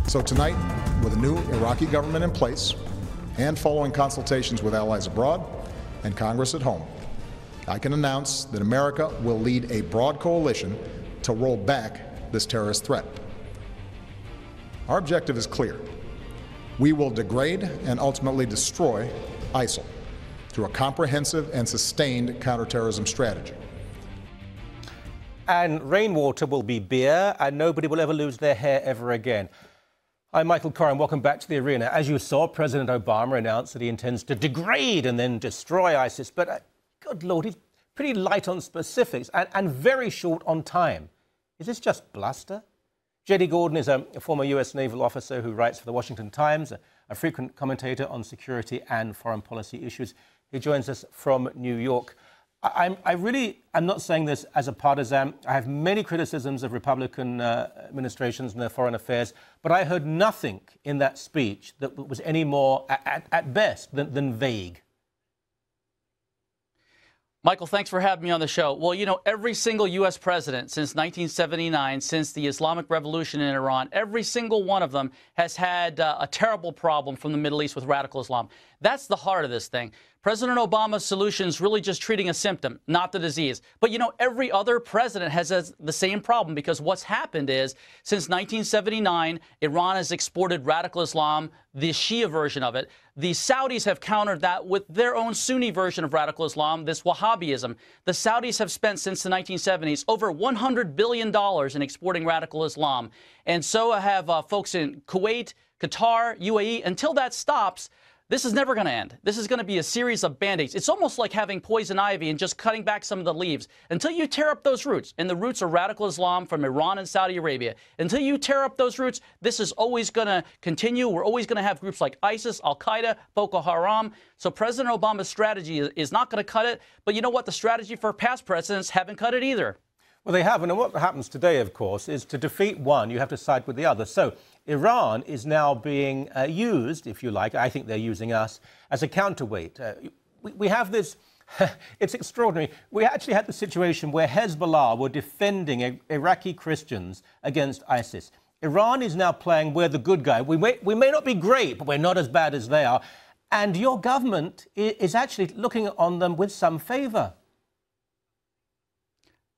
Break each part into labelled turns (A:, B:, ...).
A: So tonight, with a new Iraqi government in place and following consultations with allies abroad and Congress at home, I can announce that America will lead a broad coalition to roll back this terrorist threat. Our objective is clear. We will degrade and ultimately destroy ISIL through a comprehensive and sustained counterterrorism strategy.
B: And rainwater will be beer, and nobody will ever lose their hair ever again. I'm Michael Coren. Welcome back to The Arena. As you saw, President Obama announced that he intends to degrade and then destroy ISIS. But, good Lord, he's pretty light on specifics and very short on time. Is this just bluster? J.D. Gordon is a former U.S. naval officer who writes for The Washington Times, a frequent commentator on security and foreign policy issues. He joins us from New York. I really am not saying this as a partisan. I have many criticisms of Republican administrations and their foreign affairs, but I heard nothing in that speech that was any more, at best, than vague.
C: Michael, thanks for having me on the show. Well, you know, every single U.S. president since 1979, since the Islamic Revolution in Iran, every single one of them has had a terrible problem from the Middle East with radical Islam. That's the heart of this thing. President Obama's solution is really just treating a symptom, not the disease. But, you know, every other president has the same problem, because what's happened is, since 1979, Iran has exported radical Islam, the Shia version of it. The Saudis have countered that with their own Sunni version of radical Islam, this Wahhabism. The Saudis have spent, since the 1970s, over $100 billion in exporting radical Islam. And so have folks in Kuwait, Qatar, UAE. Until that stops, this is never going to end. This is going to be a series of band-aids. It's almost like having poison ivy and just cutting back some of the leaves until you tear up those roots. And the roots are radical Islam from Iran and Saudi Arabia. Until you tear up those roots, this is always going to continue. We're always going to have groups like ISIS, Al-Qaeda, Boko Haram. So President Obama's strategy is not going to cut it. But you know what? The strategy for past presidents haven't cut it either.
B: Well, they haven't. And what happens today, of course, is to defeat one, you have to side with the other. So Iran is now being used, if you like, I think they're using us, as a counterweight. We have this, it's extraordinary. We actually had the situation where Hezbollah were defending Iraqi Christians against ISIS. Iran is now playing, we're the good guy. We may not be great, but we're not as bad as they are. And your government is actually looking on them with some favor.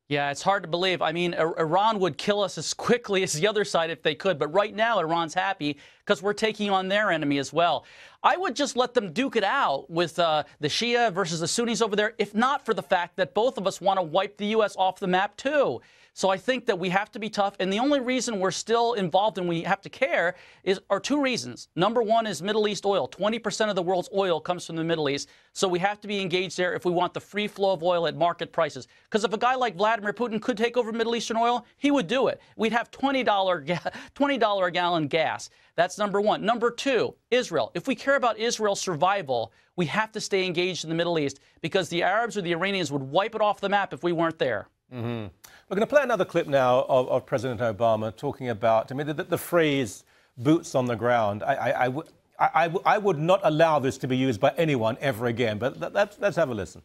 C: Yeah, it's hard to believe. I mean, Iran would kill us as quickly as the other side if they could. But right now, Iran's happy because we're taking on their enemy as well. I would just let them duke it out with the Shia versus the Sunnis over there, if not for the fact that both of us want to wipe the U.S. off the map, too. So I think that we have to be tough. And the only reason we're still involved and we have to care are two reasons. Number one is Middle East oil. 20% of the world's oil comes from the Middle East. So we have to be engaged there if we want the free flow of oil at market prices. Because if a guy like Vladimir Putin could take over Middle Eastern oil, he would do it. We'd have $20 a gallon gas. That's number one. Number two, Israel. If we care about Israel's survival, we have to stay engaged in the Middle East, because the Arabs or the Iranians would wipe it off the map if we weren't there.
B: Mm-hmm. We're going to play another clip now of President Obama talking about, I mean, the phrase boots on the ground. I would not allow this to be used by anyone ever again, but let's have a listen.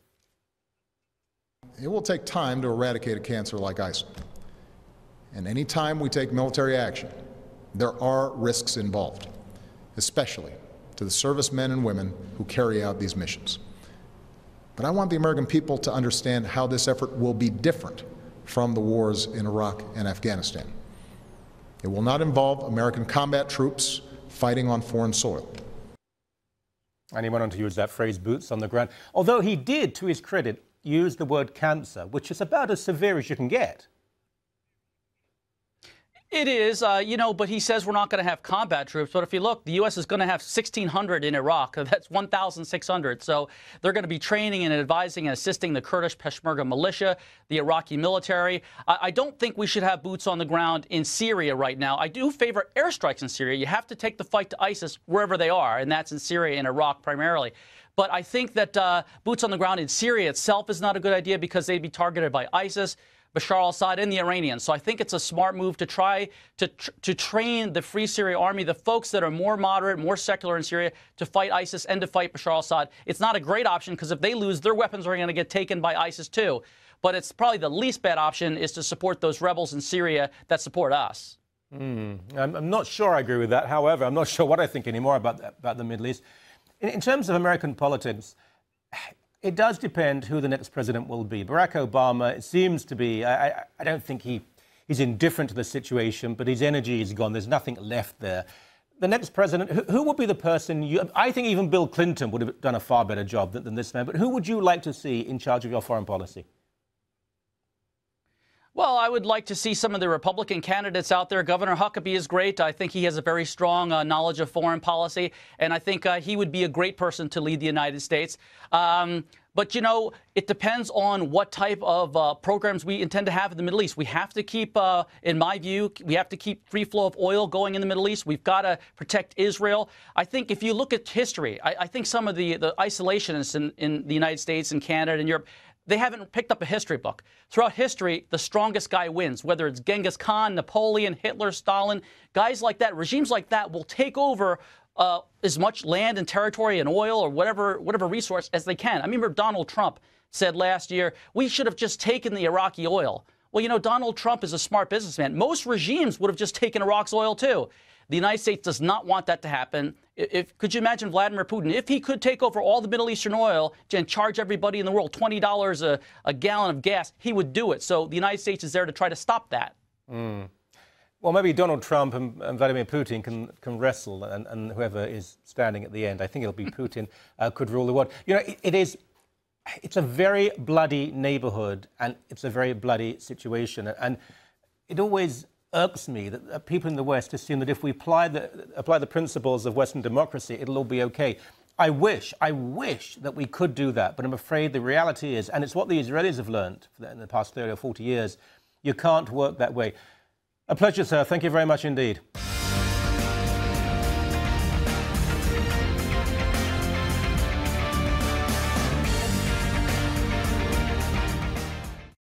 A: It will take time to eradicate a cancer like ISIL. And any time we take military action, there are risks involved, especially to the servicemen and women who carry out these missions. But I want the American people to understand how this effort will be different from the wars in Iraq and Afghanistan. It will not involve American combat troops fighting on foreign soil.
B: And he went on to use that phrase, boots on the ground, although he did, to his credit, use the word cancer, which is about as severe as you can get.
C: It is, you know, but he says we're not going to have combat troops. But if you look, the U.S. is going to have 1,600 in Iraq. That's 1,600. So they're going to be training and advising and assisting the Kurdish Peshmerga militia, the Iraqi military. I don't think we should have boots on the ground in Syria right now. I do favor airstrikes in Syria. You have to take the fight to ISIS wherever they are, and that's in Syria and Iraq primarily. But I think that boots on the ground in Syria itself is not a good idea, because they'd be targeted by ISIS, Bashar al-Assad, and the Iranians. So I think it's a smart move to try to train the Free Syria Army, the folks that are more moderate, more secular in Syria, to fight ISIS and to fight Bashar al-Assad. It's not a great option, because if they lose, their weapons are going to get taken by ISIS too. But it's probably the least bad option is to support those rebels in Syria that support us.
B: I'm not sure I agree with that. However, I'm not sure what I think anymore about the Middle East. In terms of American politics, it does depend who the next president will be. Barack Obama, it seems to be, I don't think he's indifferent to the situation, but his energy is gone. There's nothing left there. The next president, who would be the person I think even Bill Clinton would have done a far better job than this man, but who would you like to see in charge of your foreign policy?
C: Well, I would like to see some of the Republican candidates out there. Governor Huckabee is great. I think he has a very strong knowledge of foreign policy, and I think he would be a great person to lead the United States. But, you know, it depends on what type of programs we intend to have in the Middle East. We have to keep, in my view, we have to keep free flow of oil going in the Middle East. We've got to protect Israel. I think if you look at history, I think some of the isolationists in the United States and Canada and Europe, they haven't picked up a history book. Throughout history, the strongest guy wins, whether it's Genghis Khan, Napoleon, Hitler, Stalin. Guys like that, regimes like that will take over as much land and territory and oil or whatever resource as they can. I remember Donald Trump said last year, we should have just taken the Iraqi oil. Well, you know, Donald Trump is a smart businessman. Most regimes would have just taken Iraq's oil, too. The United States does not want that to happen. Could you imagine Vladimir Putin, if he could take over all the Middle Eastern oil and charge everybody in the world $20 a gallon of gas, he would do it. So the United States is there to try to stop that.
B: Well, maybe Donald Trump and Vladimir Putin can wrestle, and whoever is standing at the end, I think it'll be Putin, could rule the world. You know, it's a very bloody neighborhood, and it's a very bloody situation. And it always irks me that people in the West assume that if we apply the principles of Western democracy, it'll all be okay. I wish that we could do that, but I'm afraid the reality is, and it's what the Israelis have learned in the past 30 or 40 years, you can't work that way. A pleasure, sir. Thank you very much indeed.